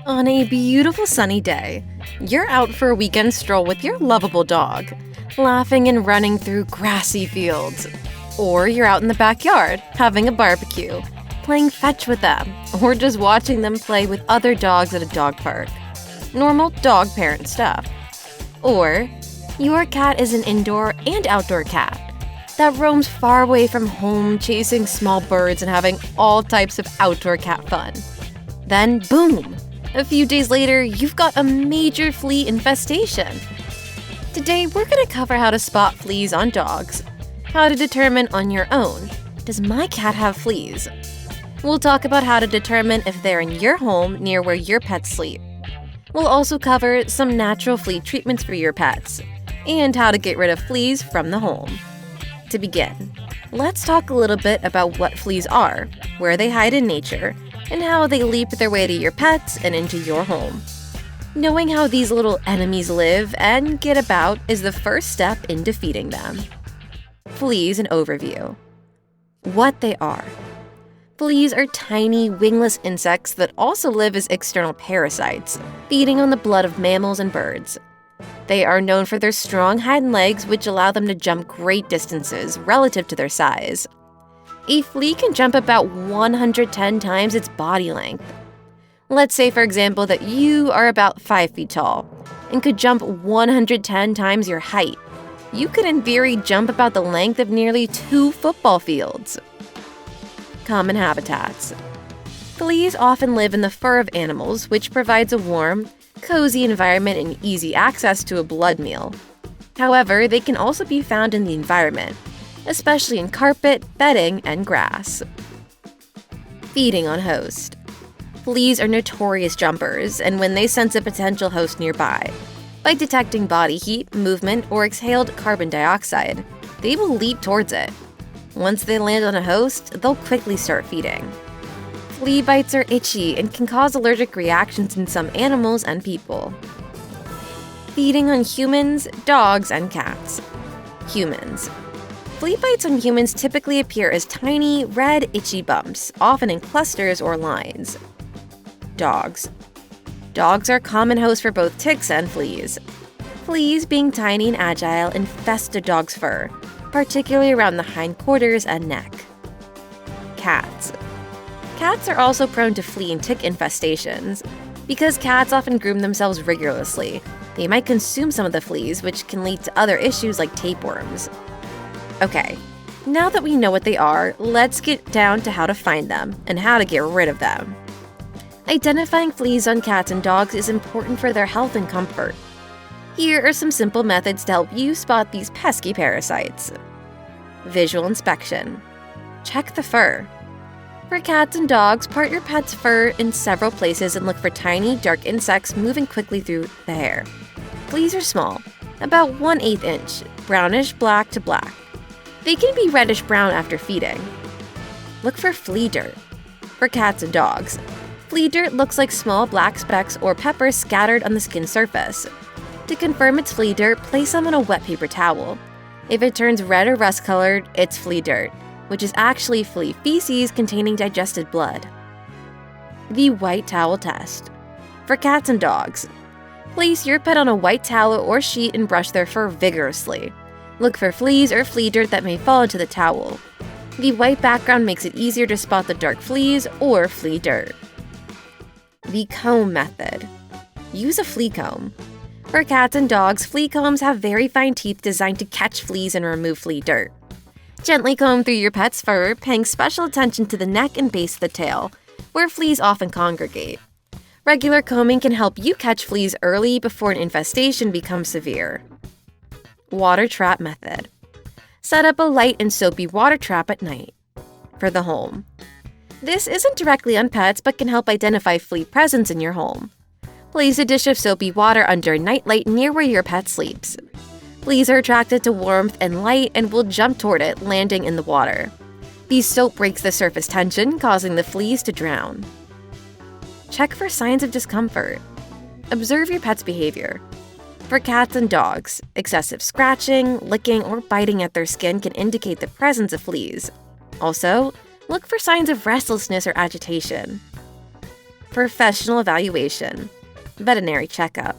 On a beautiful sunny day, you're out for a weekend stroll with your lovable dog, laughing and running through grassy fields. Or you're out in the backyard, having a barbecue, playing fetch with them, or just watching them play with other dogs at a dog park. Normal dog parent stuff. Or your cat is an indoor and outdoor cat that roams far away from home, chasing small birds and having all types of outdoor cat fun. Then, boom! A few days later, you've got a major flea infestation. Today, we're going to cover how to spot fleas on dogs, how to determine on your own, does my cat have fleas? We'll talk about how to determine if they're in your home near where your pets sleep. We'll also cover some natural flea treatments for your pets, and how to get rid of fleas from the home. To begin, let's talk a little bit about what fleas are, where they hide in nature, and how they leap their way to your pets and into your home. Knowing how these little enemies live and get about is the first step in defeating them. Fleas an overview. What they are. Fleas are tiny, wingless insects that also live as external parasites, feeding on the blood of mammals and birds. They are known for their strong hind legs, which allow them to jump great distances relative to their size. A flea can jump about 110 times its body length. Let's say, for example, that you are about 5 feet tall and could jump 110 times your height. You could, in theory, jump about the length of nearly 2 football fields. Common habitats. Fleas often live in the fur of animals, which provides a warm, cozy environment and easy access to a blood meal. However, they can also be found in the environment, especially in carpet, bedding, and grass. Feeding on host. Fleas are notorious jumpers, and when they sense a potential host nearby, by detecting body heat, movement, or exhaled carbon dioxide, they will leap towards it. Once they land on a host, they'll quickly start feeding. Flea bites are itchy and can cause allergic reactions in some animals and people. Feeding on humans, dogs, and cats. Humans. Flea bites on humans typically appear as tiny, red, itchy bumps, often in clusters or lines. Dogs. Dogs are common hosts for both ticks and fleas. Fleas, being tiny and agile, infest a dog's fur, particularly around the hindquarters and neck. Cats. Cats are also prone to flea and tick infestations. Because cats often groom themselves rigorously, they might consume some of the fleas, which can lead to other issues like tapeworms. Okay, now that we know what they are, let's get down to how to find them and how to get rid of them. Identifying fleas on cats and dogs is important for their health and comfort. Here are some simple methods to help you spot these pesky parasites. Visual inspection. Check the fur. For cats and dogs, part your pet's fur in several places and look for tiny, dark insects moving quickly through the hair. Fleas are small, about 1/8 inch, brownish black to black. They can be reddish-brown after feeding. Look for flea dirt. For cats and dogs, flea dirt looks like small black specks or peppers scattered on the skin surface. To confirm it's flea dirt, place them on a wet paper towel. If it turns red or rust-colored, it's flea dirt, which is actually flea feces containing digested blood. The white towel test. For cats and dogs, place your pet on a white towel or sheet and brush their fur vigorously. Look for fleas or flea dirt that may fall into the towel. The white background makes it easier to spot the dark fleas or flea dirt. The comb method. Use a flea comb. For cats and dogs, flea combs have very fine teeth designed to catch fleas and remove flea dirt. Gently comb through your pet's fur, paying special attention to the neck and base of the tail, where fleas often congregate. Regular combing can help you catch fleas early before an infestation becomes severe. Water trap method. Set up a light and soapy water trap at night. For the home. This isn't directly on pets but can help identify flea presence in your home. Place a dish of soapy water under a nightlight near where your pet sleeps. Fleas are attracted to warmth and light and will jump toward it, landing in the water. The soap breaks the surface tension, causing the fleas to drown. Check for signs of discomfort. Observe your pet's behavior. For cats and dogs, excessive scratching, licking, or biting at their skin can indicate the presence of fleas. Also, look for signs of restlessness or agitation. Professional evaluation. Veterinary checkup.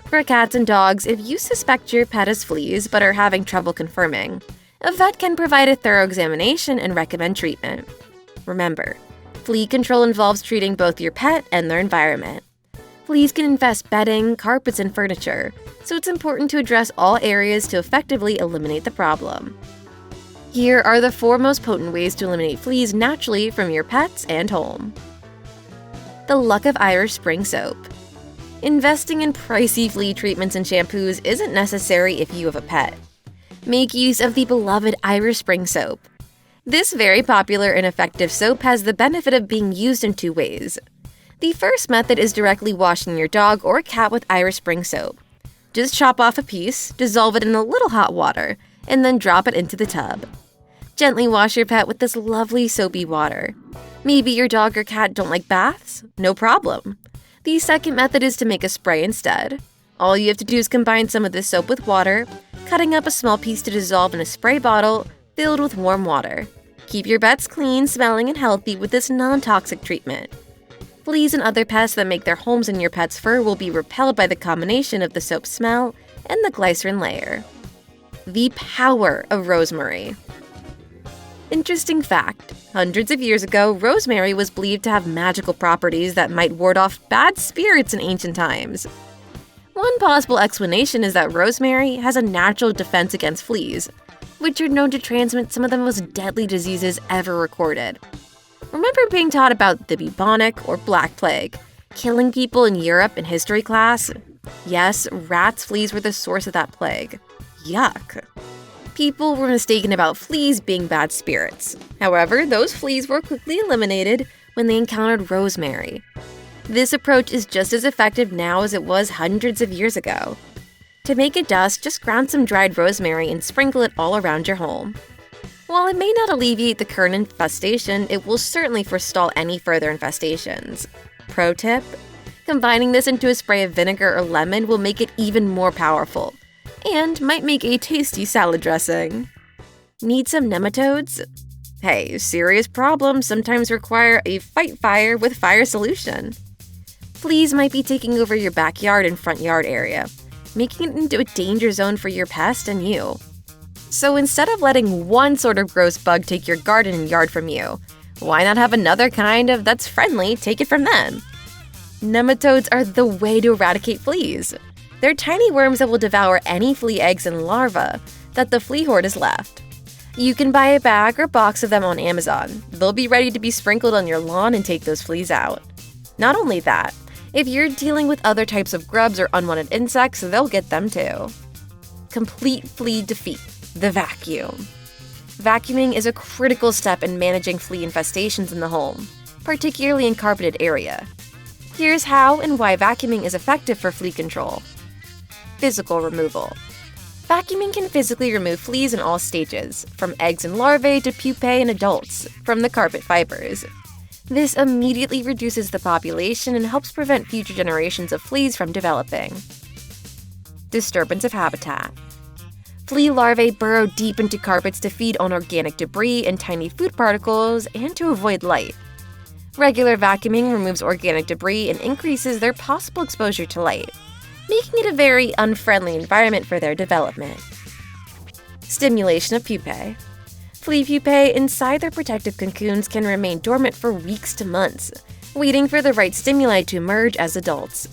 For cats and dogs, if you suspect your pet has fleas but are having trouble confirming, a vet can provide a thorough examination and recommend treatment. Remember, flea control involves treating both your pet and their environment. Fleas can infest bedding, carpets, and furniture, so it's important to address all areas to effectively eliminate the problem. Here are the 4 most potent ways to eliminate fleas naturally from your pets and home. The Luck of Irish Spring Soap. Investing in pricey flea treatments and shampoos isn't necessary if you have a pet. Make use of the beloved Irish Spring Soap. This very popular and effective soap has the benefit of being used in 2 ways. The first method is directly washing your dog or cat with Irish Spring Soap. Just chop off a piece, dissolve it in a little hot water, and then drop it into the tub. Gently wash your pet with this lovely soapy water. Maybe your dog or cat don't like baths? No problem. The second method is to make a spray instead. All you have to do is combine some of this soap with water, cutting up a small piece to dissolve in a spray bottle filled with warm water. Keep your pets clean, smelling, and healthy with this non-toxic treatment. Fleas and other pests that make their homes in your pet's fur will be repelled by the combination of the soap smell and the glycerin layer. The Power of Rosemary. Interesting fact, hundreds of years ago, rosemary was believed to have magical properties that might ward off bad spirits in ancient times. One possible explanation is that rosemary has a natural defense against fleas, which are known to transmit some of the most deadly diseases ever recorded. Remember being taught about the bubonic or Black Plague, killing people in Europe in history class? Yes, rats' fleas were the source of that plague. Yuck. People were mistaken about fleas being bad spirits. However, those fleas were quickly eliminated when they encountered rosemary. This approach is just as effective now as it was hundreds of years ago. To make a dust, just ground some dried rosemary and sprinkle it all around your home. While it may not alleviate the current infestation, it will certainly forestall any further infestations. Pro tip: combining this into a spray of vinegar or lemon will make it even more powerful, and might make a tasty salad dressing. Need some nematodes? Hey, serious problems sometimes require a fight fire with fire solution. Fleas might be taking over your backyard and front yard area, making it into a danger zone for your pest and you. So instead of letting one sort of gross bug take your garden and yard from you, why not have another kind of that's friendly take it from them? Nematodes are the way to eradicate fleas. They're tiny worms that will devour any flea eggs and larvae that the flea horde has left. You can buy a bag or box of them on Amazon. They'll be ready to be sprinkled on your lawn and take those fleas out. Not only that, if you're dealing with other types of grubs or unwanted insects, they'll get them too. Complete flea defeat: the vacuum. Vacuuming is a critical step in managing flea infestations in the home, particularly in carpeted area. Here's how and why vacuuming is effective for flea control. Physical removal. Vacuuming can physically remove fleas in all stages, from eggs and larvae to pupae in adults, from the carpet fibers. This immediately reduces the population and helps prevent future generations of fleas from developing. Disturbance of habitat. Flea larvae burrow deep into carpets to feed on organic debris and tiny food particles and to avoid light. Regular vacuuming removes organic debris and increases their possible exposure to light, making it a very unfriendly environment for their development. Stimulation of pupae. Flea pupae inside their protective cocoons can remain dormant for weeks to months, waiting for the right stimuli to emerge as adults.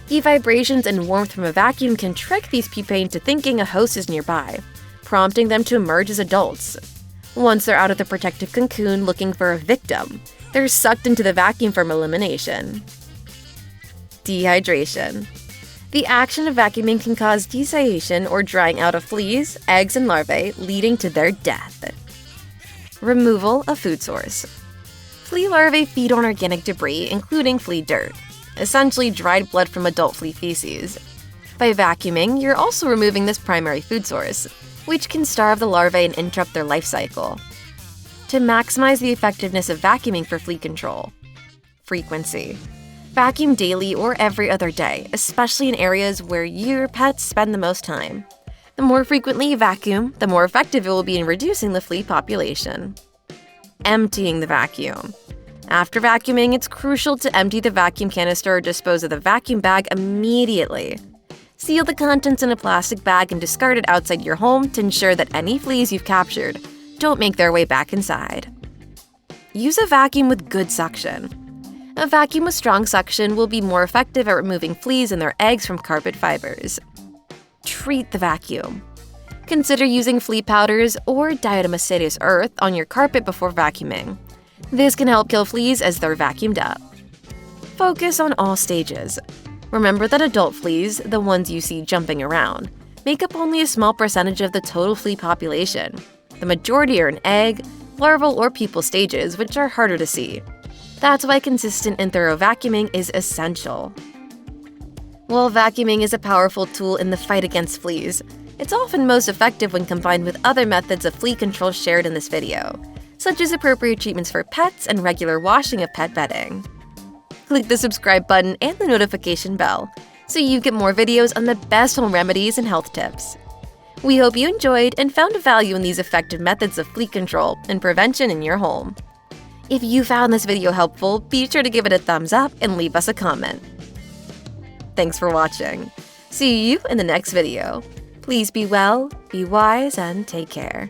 The vibrations and warmth from a vacuum can trick these pupae into thinking a host is nearby, prompting them to emerge as adults. Once they're out of the protective cocoon looking for a victim, they're sucked into the vacuum for elimination. Dehydration. The action of vacuuming can cause desiccation or drying out of fleas, eggs, and larvae, leading to their death. Removal of food source. Flea larvae feed on organic debris, including flea dirt, essentially dried blood from adult flea feces. By vacuuming, you're also removing this primary food source, which can starve the larvae and interrupt their life cycle. To maximize the effectiveness of vacuuming for flea control. Frequency. Vacuum daily or every other day, especially in areas where your pets spend the most time. The more frequently you vacuum, the more effective it will be in reducing the flea population. Emptying the vacuum. After vacuuming, it's crucial to empty the vacuum canister or dispose of the vacuum bag immediately. Seal the contents in a plastic bag and discard it outside your home to ensure that any fleas you've captured don't make their way back inside. Use a vacuum with good suction. A vacuum with strong suction will be more effective at removing fleas and their eggs from carpet fibers. Treat the vacuum. Consider using flea powders or diatomaceous earth on your carpet before vacuuming. This can help kill fleas as they're vacuumed up. Focus on all stages. Remember that adult fleas, the ones you see jumping around, make up only a small percentage of the total flea population. The majority are in egg, larval, or pupal stages, which are harder to see. That's why consistent and thorough vacuuming is essential. While vacuuming is a powerful tool in the fight against fleas, it's often most effective when combined with other methods of flea control shared in this video, such as appropriate treatments for pets and regular washing of pet bedding. Click the subscribe button and the notification bell so you get more videos on the best home remedies and health tips. We hope you enjoyed and found value in these effective methods of flea control and prevention in your home. If you found this video helpful, be sure to give it a thumbs up and leave us a comment. Thanks for watching. See you in the next video. Please be well, be wise, and take care.